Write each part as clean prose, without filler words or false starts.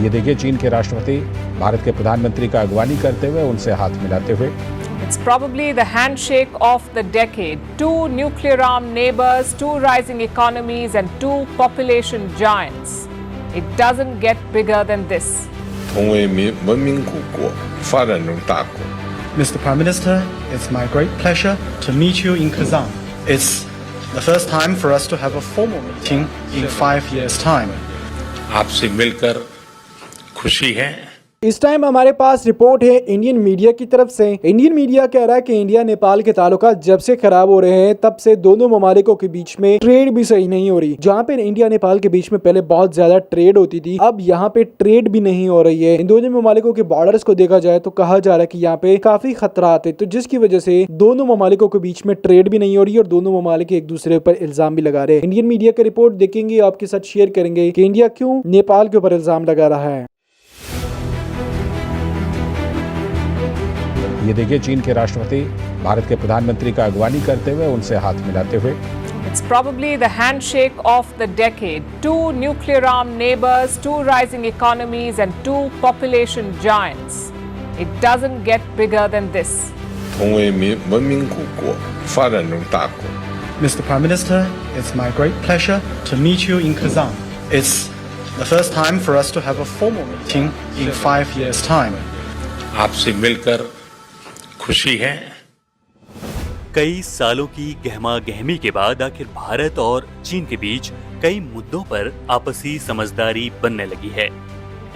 ये देखिए चीन के राष्ट्रपति भारत के प्रधानमंत्री का अगवानी करते हुए उनसे हाथ मिलाते हुए। It's probably the handshake of the decade. Two nuclear-armed neighbors, two rising economies, and two population giants. It doesn't get bigger than this. 同为文明古国、发展中大国。 Mr. Prime Minister, it's my great pleasure to meet you in Kazan. It's the first time for us to have a formal meeting in 5 years' time. आपसे मिलकर खुशी है। इस time हमारे पास report है Indian media की तरफ से। इंडियन मीडिया कह रहा है कि इंडिया नेपाल के ताल्लुकात जब से खराब हो रहे हैं तब से दोनों ममालिकों के बीच में ट्रेड भी सही नहीं हो रही। जहां पे इंडिया नेपाल के बीच में पहले बहुत ज्यादा ट्रेड होती थी, अब यहाँ पे ट्रेड भी नहीं हो रही है। इन दोनों ममालिकों के बॉर्डर्स को देखा जाए तो कहा जा रहा है कि यहाँ पे काफी खतरात है, तो जिसकी वजह से दोनों ममालिकों के बीच में ट्रेड भी नहीं हो रही और दोनों ममालिक एक दूसरे पर इल्जाम भी लगा रहे हैं। इंडियन मीडिया की रिपोर्ट देखेंगे, आपके साथ शेयर करेंगे कि इंडिया क्यों नेपाल के ऊपर इल्जाम लगा रहा है। ये देखिए चीन के राष्ट्रपति भारत के प्रधानमंत्री का अगवानी करते हुए उनसे हाथ मिलाते हुए। It's probably the handshake of the decade. Two nuclear-armed neighbors, two rising economies, and two population giants. It doesn't get bigger than this. 同为文明古国、发展中大国。 Mr. Prime Minister, it's my great pleasure to meet you in Kazan. It's the first time for us to have a formal meeting in 5 years' time. आपसे मिलकर खुशी है। कई सालों की गहमा गहमी के बाद आखिर भारत और चीन के बीच कई मुद्दों पर आपसी समझदारी बनने लगी है।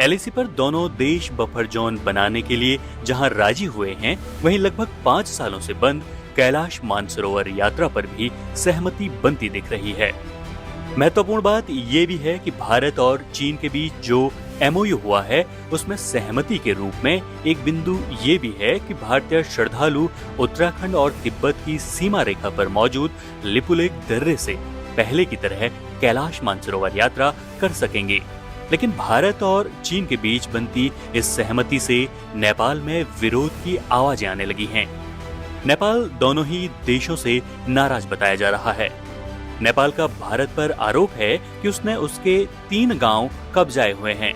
एलएसी पर दोनों देश बफर जोन बनाने के लिए जहां राजी हुए हैं, वहीं लगभग 5 सालों से बंद कैलाश मानसरोवर यात्रा पर भी सहमति बनती दिख रही है। महत्वपूर्ण बात ये भी है कि भारत और चीन के बीच जो एमओयू हुआ है उसमें सहमति के रूप में एक बिंदु ये भी है कि भारतीय श्रद्धालु उत्तराखंड और तिब्बत की सीमा रेखा पर मौजूद लिपुलेख दर्रे से पहले की तरह कैलाश मानसरोवर यात्रा कर सकेंगे। लेकिन भारत और चीन के बीच बनती इस सहमति से नेपाल में विरोध की आवाजें आने लगी हैं। नेपाल दोनों ही देशों से नाराज बताया जा रहा है। नेपाल का भारत पर आरोप है कि उसने उसके 3 गांव कब्जाए हुए हैं,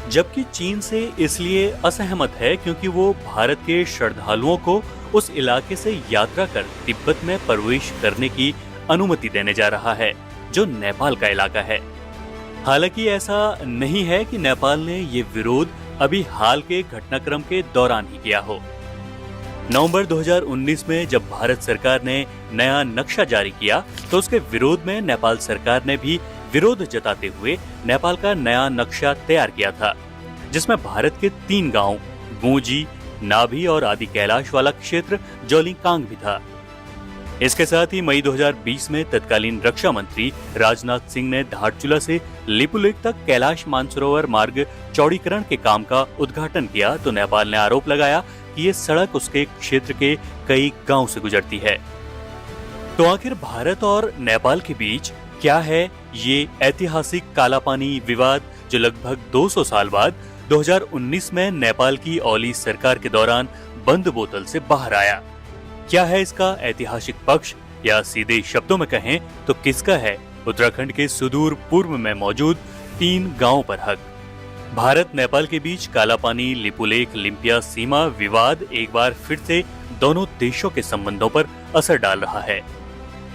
जबकि चीन से इसलिए असहमत है क्योंकि वो भारत के श्रद्धालुओं को उस इलाके से यात्रा कर तिब्बत में प्रवेश करने की अनुमति देने जा रहा है, जो नेपाल का इलाका है। हालांकि ऐसा नहीं है कि नेपाल ने ये विरोध अभी हाल के घटनाक्रम के दौरान ही किया हो। नवंबर 2019 में जब भारत सरकार ने नया नक्शा जारी किया तो उसके विरोध में नेपाल सरकार ने भी विरोध जताते हुए नेपाल का नया नक्शा तैयार किया था, जिसमें भारत के 3 गांव गोंजी, नाभी और आदि कैलाश वाला क्षेत्र जोलीकांग भी था। इसके साथ ही मई 2020 में तत्कालीन रक्षा मंत्री राजनाथ सिंह ने धारचूला से लिपुलेख तक कैलाश मानसरोवर मार्ग चौड़ीकरण के काम का उद्घाटन किया तो नेपाल ने आरोप लगाया कि ये सड़क उसके क्षेत्र के कई गांव से गुजरती है। तो आखिर भारत और नेपाल के बीच क्या है ये ऐतिहासिक कालापानी विवाद, जो लगभग 200 साल बाद 2019 में नेपाल की ओली सरकार के दौरान बंद बोतल से बाहर आया? क्या है इसका ऐतिहासिक पक्ष, या सीधे शब्दों में कहें तो किसका है उत्तराखंड के सुदूर पूर्व में मौजूद 3 गांवों पर हक? भारत नेपाल के बीच कालापानी लिपुलेख लिम्पिया सीमा विवाद एक बार फिर से दोनों देशों के संबंधों पर असर डाल रहा है।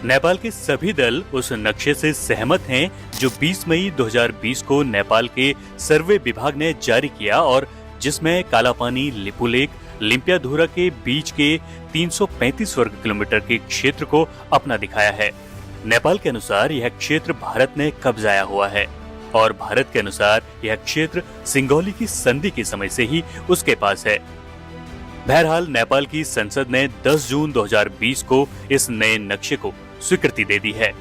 नेपाल के सभी दल उस नक्शे से सहमत हैं जो 20 मई 2020 को नेपाल के सर्वे विभाग ने जारी किया और जिसमें कालापानी लिपुलेख लिम्पियाधुरा के बीच के 335 वर्ग किलोमीटर के क्षेत्र को अपना दिखाया है। नेपाल के अनुसार यह क्षेत्र भारत ने कब्जाया हुआ है और भारत के अनुसार यह क्षेत्र सिंगौली की संधि के समय से ही उसके पास है। बहरहाल नेपाल की संसद ने 10 जून 2020 को इस नए नक्शे को स्वीकृति दे दी है।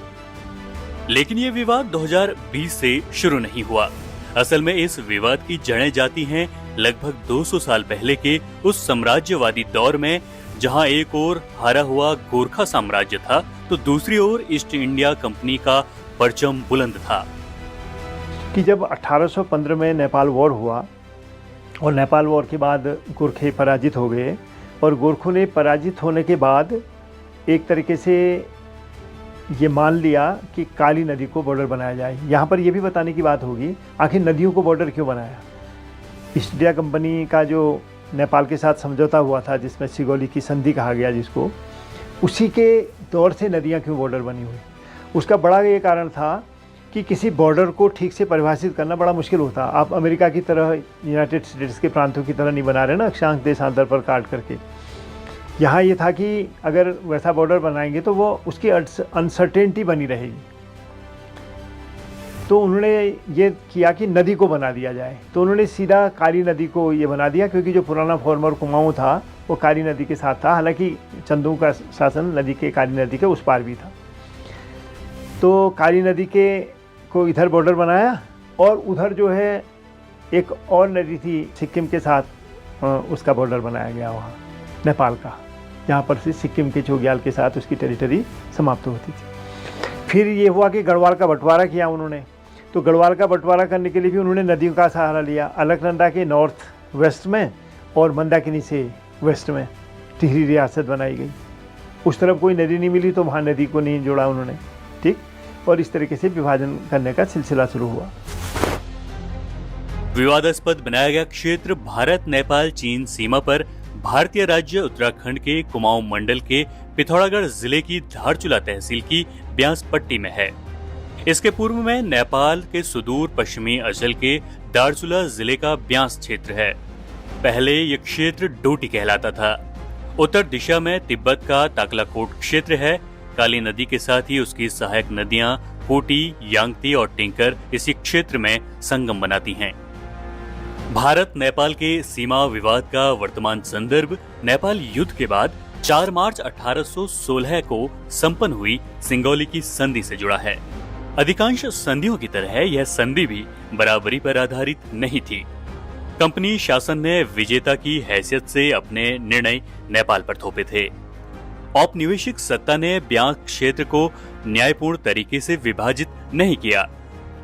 लेकिन ये विवाद 2020 से शुरू नहीं हुआ। असल में इस विवाद की जड़ें जाती हैं लगभग 200 साल पहले के उस साम्राज्यवादी दौर में, जहां एक ओर हारा हुआ गोरखा साम्राज्य था तो दूसरी ओर ईस्ट इंडिया कंपनी का परचम बुलंद था। कि जब 1815 में नेपाल वॉर हुआ और नेपाल वॉर के बाद गोरखे पराजित हो गए और गोरखों ने पराजित होने के बाद एक तरीके से ये मान लिया कि काली नदी को बॉर्डर बनाया जाए। यहाँ पर यह भी बताने की बात होगी आखिर नदियों को बॉर्डर क्यों बनाया। ईस्ट इंडिया कंपनी का जो नेपाल के साथ समझौता हुआ था, जिसमें सिगौली की संधि कहा गया जिसको, उसी के दौर से नदियाँ क्यों बॉर्डर बनी हुई। उसका बड़ा ये कारण था कि किसी बॉर्डर को ठीक से परिभाषित करना बड़ा मुश्किल होता। आप अमेरिका की तरह, यूनाइटेड स्टेट्स के प्रांतों की तरह नहीं बना रहे ना, अक्षांश देशांतर पर काट करके। यहाँ ये था कि अगर वैसा बॉर्डर बनाएंगे तो वो उसकी अनसर्टेनिटी बनी रहेगी। तो उन्होंने ये किया कि नदी को बना दिया जाए, तो उन्होंने सीधा काली नदी को ये बना दिया, क्योंकि जो पुराना फॉर्मर कुमाऊँ था वो काली नदी के साथ था। हालांकि चंदू का शासन नदी के, काली नदी के उस पार भी था। तो काली नदी के को इधर बॉर्डर बनाया, और उधर जो है एक और नदी थी सिक्किम के साथ, उसका बॉर्डर बनाया गया वहाँ नेपाल का, जहाँ पर से सिक्किम के चोग्याल के साथ उसकी टेरिटरी समाप्त होती थी। फिर ये हुआ कि गढ़वाल का बंटवारा किया उन्होंने। तो गढ़वाल का बंटवारा करने के लिए भी उन्होंने नदियों का सहारा लिया। अलकनंदा के नॉर्थ वेस्ट में और मंदाकिनी से वेस्ट में टिहरी रियासत बनाई गई। उस तरफ कोई नदी नहीं मिली तो वहाँ नदी को नहीं जोड़ा उन्होंने, ठीक। और इस तरीके से विभाजन करने का सिलसिला शुरू हुआ। विवादास्पद बनाया गया क्षेत्र भारत नेपाल चीन सीमा पर भारतीय राज्य उत्तराखंड के कुमाऊं मंडल के पिथौरागढ़ जिले की धारचूला तहसील की ब्यास पट्टी में है। इसके पूर्व में नेपाल के सुदूर पश्चिमी अंचल के दारचूला जिले का ब्यास क्षेत्र है। पहले यह क्षेत्र डोटी कहलाता था। उत्तर दिशा में तिब्बत का ताकलाकोट क्षेत्र है। काली नदी के साथ ही उसकी सहायक नदियां कोटी, यांगती और टिंकर इसी क्षेत्र में संगम बनाती हैं। भारत नेपाल के सीमा विवाद का वर्तमान संदर्भ नेपाल युद्ध के बाद 4 मार्च 1816 को संपन्न हुई सिंगौली की संधि से जुड़ा है। अधिकांश संधियों की तरह यह संधि भी बराबरी पर आधारित नहीं थी। कंपनी शासन ने विजेता की हैसियत से अपने निर्णय नेपाल पर थोपे थे। औपनिवेशिक सत्ता ने ब्यास क्षेत्र को न्यायपूर्ण तरीके से विभाजित नहीं किया।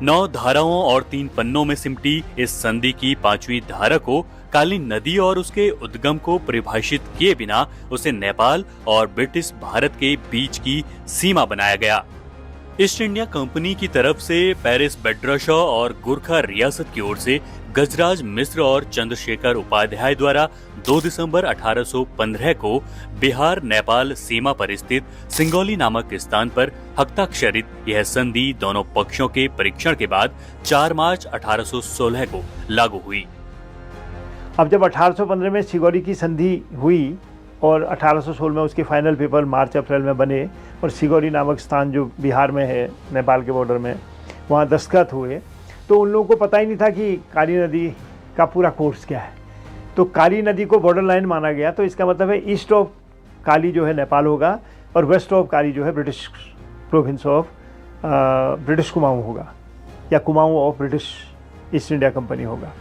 9 धाराओं और 3 पन्नों में सिमटी इस संधि की 5वीं धारा को काली नदी और उसके उद्गम को परिभाषित किए बिना उसे नेपाल और ब्रिटिश भारत के बीच की सीमा बनाया गया। ईस्ट इंडिया कंपनी की तरफ से पेरिस बेड्राशॉ और गोरखा रियासत की ओर से गजराज मिश्र और चंद्रशेखर उपाध्याय द्वारा 2 दिसंबर 1815 को बिहार नेपाल सीमा पर स्थित सिंगौली नामक स्थान पर हस्ताक्षरित यह संधि दोनों पक्षों के परीक्षण के बाद 4 मार्च 1816 को लागू हुई। अब जब 1815 में सिगौली की संधि हुई और 1816 में उसके फाइनल पेपर मार्च अप्रैल में बने और सिगौली नामक स्थान जो बिहार में है नेपाल के बॉर्डर में, वहाँ दस्तखत हुए, तो उन लोगों को पता ही नहीं था कि काली नदी का पूरा कोर्स क्या है। तो काली नदी को बॉर्डर लाइन माना गया। तो इसका मतलब है ईस्ट ऑफ काली जो है नेपाल होगा और वेस्ट ऑफ काली जो है British province of British Kumaon होगा, या Kumaon of British east India company होगा।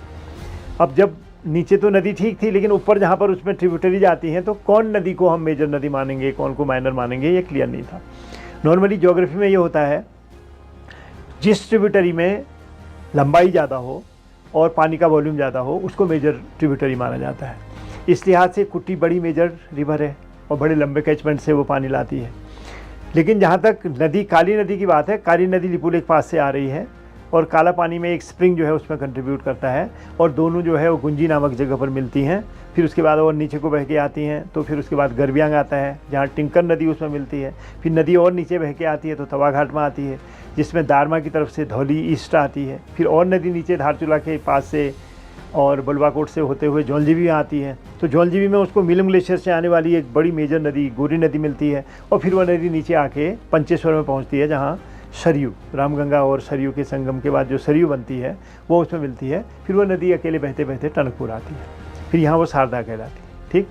अब जब नीचे तो नदी ठीक थी, लेकिन ऊपर जहाँ पर उसमें ट्रिब्यूटरी जाती हैं, तो कौन नदी को हम मेजर नदी मानेंगे, कौन को माइनर मानेंगे, ये क्लियर नहीं था। नॉर्मली ज्योग्राफी में ये होता है, जिस ट्रिब्यूटरी में लंबाई ज़्यादा हो और पानी का वॉल्यूम ज़्यादा हो उसको मेजर ट्रिब्यूटरी माना जाता है। इस लिहाज से कुट्टी बड़ी मेजर रिवर है और बड़े लंबे कैचमेंट से वो पानी लाती है। लेकिन जहाँ तक नदी काली नदी की बात है, काली नदी लिपुलेख पास से आ रही है और काला पानी में एक स्प्रिंग जो है उसमें कंट्रीब्यूट करता है, और दोनों जो है वो गुंजी नामक जगह पर मिलती हैं। फिर उसके बाद और नीचे को बह के आती हैं, तो फिर उसके बाद गरबियांग आता है जहाँ टिंकर नदी उसमें मिलती है। फिर नदी और नीचे बह के आती है तो तवाघाट में आती है, जिसमें दारमा की तरफ से धौली ईस्ट आती है। फिर और नदी नीचे धारचूला के पास से और बलवाकोट से होते हुए जौलजीबी आती है। तो जौलजीबी में उसको मिलम ग्लेशियर से आने वाली एक बड़ी मेजर नदी गोरी नदी मिलती है, और फिर वह नदी नीचे आके पंचेश्वर में पहुँचती है, जहाँ सरयू, रामगंगा और सरयू के संगम के बाद जो सरयू बनती है वो उसमें मिलती है। फिर वो नदी अकेले बहते बहते टनकपुर आती है, फिर यहाँ वो शारदा कहलाती है। ठीक,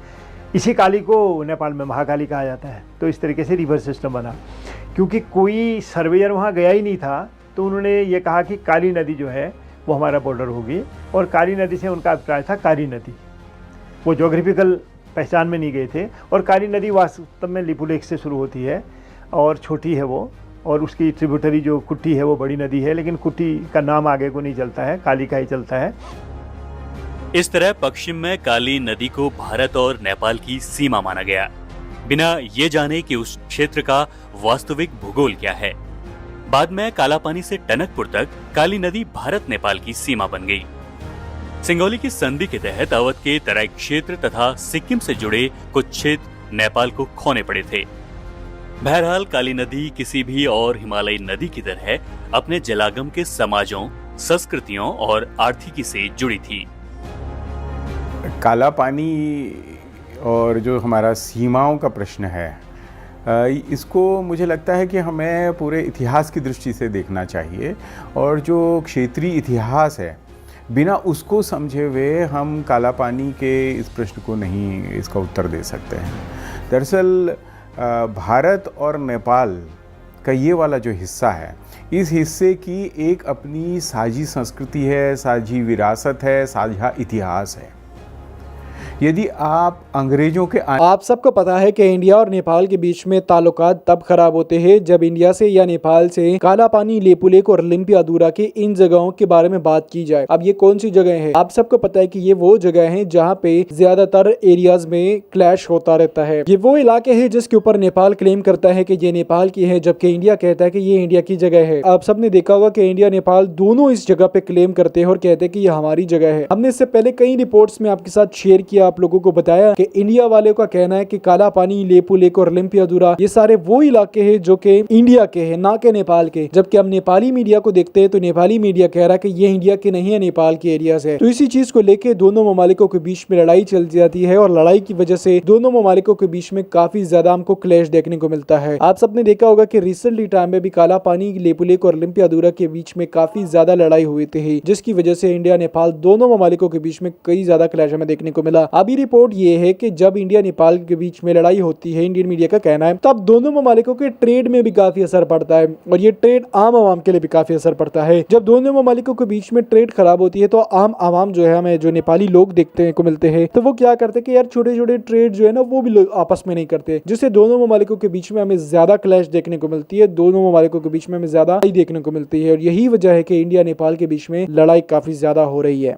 इसी काली को नेपाल में महाकाली कहा जाता है। तो इस तरीके से रिवर सिस्टम बना। क्योंकि कोई सर्वेयर वहाँ गया ही नहीं था, तो उन्होंने ये कहा कि काली नदी जो है वो हमारा बॉर्डर होगी, और काली नदी से उनका अभिप्राय था काली नदी। वो ज्योग्राफिकल पहचान में नहीं गए थे। और काली नदी वास्तव में लिपुलेख से शुरू होती है और छोटी है वो, और उसकी ट्रिब्यूटरी जो कुट्टी है वो बड़ी नदी है, लेकिन कुट्टी का नाम आगे को नहीं चलता है, काली का ही चलता है। इस तरह पश्चिम में काली नदी को भारत और नेपाल की सीमा माना गया, बिना ये जाने कि उस क्षेत्र का वास्तविक भूगोल क्या है। बाद में कालापानी से टनकपुर तक काली नदी भारत नेपाल की सीमा बन गई। सिंगोली की संधि के तहत अवध के तराई क्षेत्र तथा सिक्किम से जुड़े कुछ क्षेत्र नेपाल को खोने पड़े थे। बहरहाल काली नदी किसी भी और हिमालयी नदी की तरह अपने जलागम के समाजों, संस्कृतियों और आर्थिकी से जुड़ी थी। काला पानी और जो हमारा सीमाओं का प्रश्न है, इसको मुझे लगता है कि हमें पूरे इतिहास की दृष्टि से देखना चाहिए और जो क्षेत्रीय इतिहास है, बिना उसको समझे हुए हम काला पानी के इस प्रश्न को नहीं इसका उत्तर दे सकते हैं। दरअसल भारत और नेपाल का ये वाला जो हिस्सा है, इस हिस्से की एक अपनी साझी संस्कृति है, साझी विरासत है, साझा इतिहास है। यदि आप अंग्रेजों के आप सबको पता है कि इंडिया और नेपाल के बीच में ताल्लुकात तब खराब होते हैं जब इंडिया से या नेपाल से काला पानी, लेपु लेक और ओलंपियादुरा के इन जगहों के बारे में बात की जाए। अब ये कौन सी जगह है? आप सबको पता है कि ये वो जगह है जहाँ पे ज्यादातर एरियाज में क्लैश होता रहता है। ये वो इलाके है जिसके ऊपर नेपाल क्लेम करता है कि ये नेपाल की है, जबकि इंडिया कहता है कि ये इंडिया की जगह है। आप सबने देखा होगा कि इंडिया नेपाल दोनों इस जगह पे क्लेम करते हैं और कहते हैं कि ये हमारी जगह है। हमने इससे पहले कई रिपोर्ट्स में आपके साथ शेयर किया, आप लोगों को बताया कि इंडिया वाले का कहना है कि काला पानी, लेपु लेक और ओलंपियादुरा ये सारे वो इलाके हैं जो कि इंडिया के हैं, ना कि नेपाल के। जबकि हम नेपाली मीडिया को देखते हैं तो नेपाली मीडिया कह रहा है कि ये इंडिया के नहीं है, नेपाल के एरिया से। तो इसी चीज को लेके दोनों ममालिकों के बीच में लड़ाई चल जाती है और लड़ाई की वजह से दोनों ममालिकों के बीच में काफी ज्यादा हमको क्लैश देखने को मिलता है। आप सबने देखा होगा कि रिसेंटली टाइम में भी काला पानी, लेपु लेक और ओलंपियादुरा के बीच में काफी ज्यादा लड़ाई हुई थी, जिसकी वजह से इंडिया नेपाल दोनों ममालिकों के बीच में कई ज्यादा क्लैश हमें देखने को मिला। अभी रिपोर्ट ये है कि जब इंडिया नेपाल के बीच में लड़ाई होती है, इंडियन मीडिया का कहना है, तब दोनों ममालिकों के ट्रेड में भी काफी असर पड़ता है और ये ट्रेड आम आवाम के लिए भी काफी असर पड़ता है। जब दोनों ममालिकों के बीच में ट्रेड खराब होती है तो आम आवाम जो है, हमें जो नेपाली लोग देखते को मिलते हैं, तो वो क्या करते हैं कि यार छोटे छोटे ट्रेड जो है ना वो भी लोग आपस में नहीं करते, जिससे दोनों ममालिकों के बीच में हमें ज्यादा क्लैश देखने को मिलती है, दोनों ममालिकों के बीच में हमें ज्यादा देखने को मिलती है और यही वजह है कि इंडिया नेपाल के बीच में लड़ाई काफी ज्यादा हो रही है।